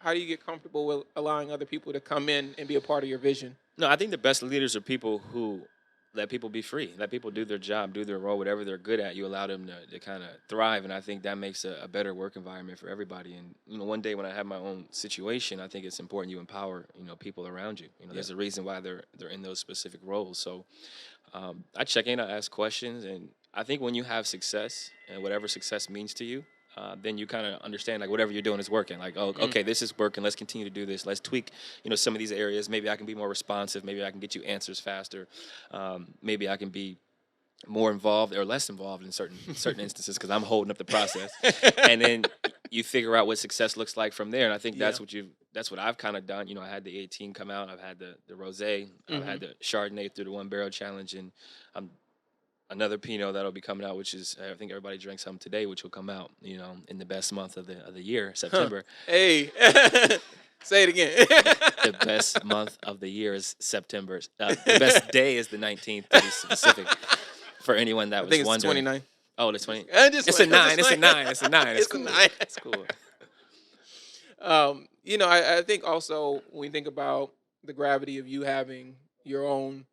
how do you get comfortable with allowing other people to come in and be a part of your vision? No, I think the best leaders are people who let people be free, let people do their job, do their role, whatever they're good at. You allow them to kind of thrive, and I think that makes a better work environment for everybody. And one day when I have my own situation, I think it's important you empower people around you. There's a reason why they're in those specific roles. So I check in, I ask questions, and I think when you have success and whatever success means to you, then you kind of understand like whatever you're doing is working. Like, oh, okay, this is working. Let's continue to do this. Let's tweak, some of these areas. Maybe I can be more responsive. Maybe I can get you answers faster. Maybe I can be more involved or less involved in certain instances because I'm holding up the process. And then you figure out what success looks like from there. And I think that's what I've kind of done. I had the 18 come out. I've had the rosé. I've had the Chardonnay through the 1 barrel challenge, and I'm another Pinot that'll be coming out, which is I think everybody drank some today, which will come out, in the best month of the year, September. Hey, say it again. The best month of the year is September. The best day is the 19th, to be specific. For anyone that was wondering. It's 29. Oh, the 20. It's a 9. It's a 9. It's a 9. It's cool. a 9. It's cool. I think also when we think about the gravity of you having your own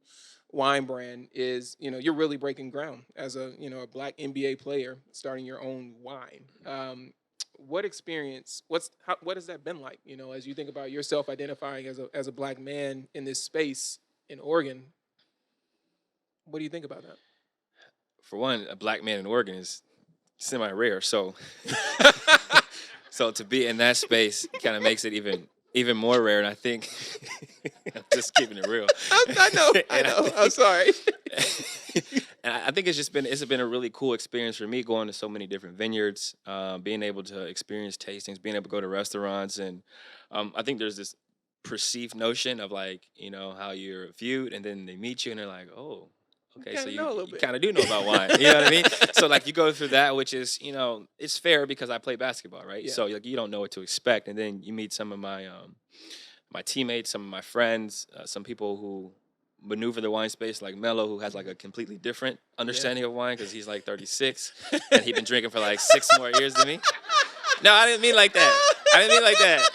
wine brand is, you're really breaking ground as a Black NBA player starting your own wine. What experience? What has that been like? As you think about yourself identifying as a Black man in this space in Oregon, what do you think about that? For one, a Black man in Oregon is semi-rare, so so to be in that space kind of makes it even more rare. And I think I'm just keeping it real. I know. I'm sorry. And I think it's been a really cool experience for me going to so many different vineyards, being able to experience tastings, being able to go to restaurants, and I think there's this perceived notion of like how you're viewed, and then they meet you and they're like, oh. Okay, so you kind of do know about wine. You know what I mean? So, like, you go through that, which is, it's fair because I play basketball, right? Yeah. So, like, you don't know what to expect. And then you meet some of my my teammates, some of my friends, some people who maneuver the wine space, like Mello, who has, like, a completely different understanding of wine because he's, like, 36. And he's been drinking for, like, 6 more years than me. No, I didn't mean like that.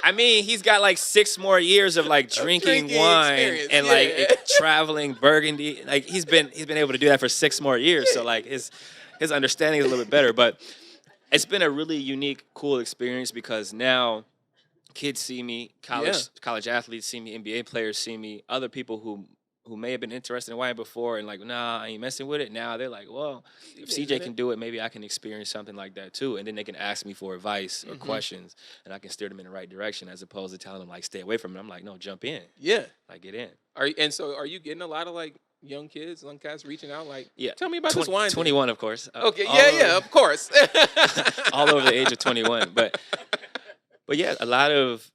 I mean, he's got like 6 more years of like drinking wine experience. And like traveling Burgundy. Like he's been able to do that for 6 more years. So like his understanding is a little bit better. But it's been a really unique, cool experience because now kids see me, college athletes see me, NBA players see me, other people who may have been interested in wine before and like, nah, I ain't messing with it. Now they're like, well, if CJ can do it, maybe I can experience something like that too. And then they can ask me for advice or questions, and I can steer them in the right direction as opposed to telling them like, stay away from it. I'm like, no, jump in. Yeah. Like, get in. Are you getting a lot of like young kids, young cats reaching out like, tell me about 20, this wine 21, thing. Of course. Okay, of course. All over the age of 21. But yeah, a lot of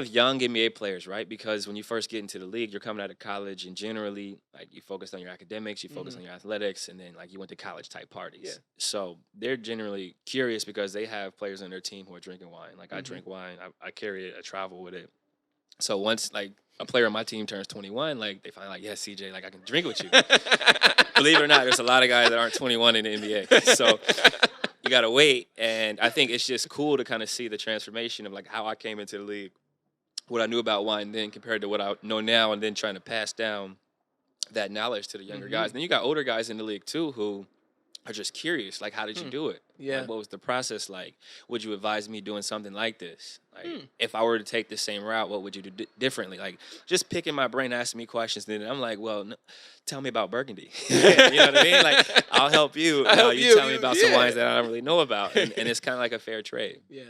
young NBA players, right? Because when you first get into the league, you're coming out of college, and generally, like, you focus on your academics, you focus on your athletics, and then, like, you went to college type parties. Yeah. So they're generally curious because they have players on their team who are drinking wine. Like, I drink wine. I carry it. I travel with it. So once, like, a player on my team turns 21, like, they find, like, yes, CJ, like, I can drink with you. Believe it or not, there's a lot of guys that aren't 21 in the NBA. So you got to wait. And I think it's just cool to kind of see the transformation of, like, how I came into the league, what I knew about wine then compared to what I know now, and then trying to pass down that knowledge to the younger guys. Then you got older guys in the league too who are just curious, like, how did you do it? Yeah. Like, what was the process like? Would you advise me doing something like this? Like, if I were to take the same route, what would you do differently? Like, just picking my brain, asking me questions. Then I'm like, well, no, tell me about Burgundy. You know what I mean? Like, I'll help you. You tell me about some wines that I don't really know about. And it's kind of like a fair trade. Yeah.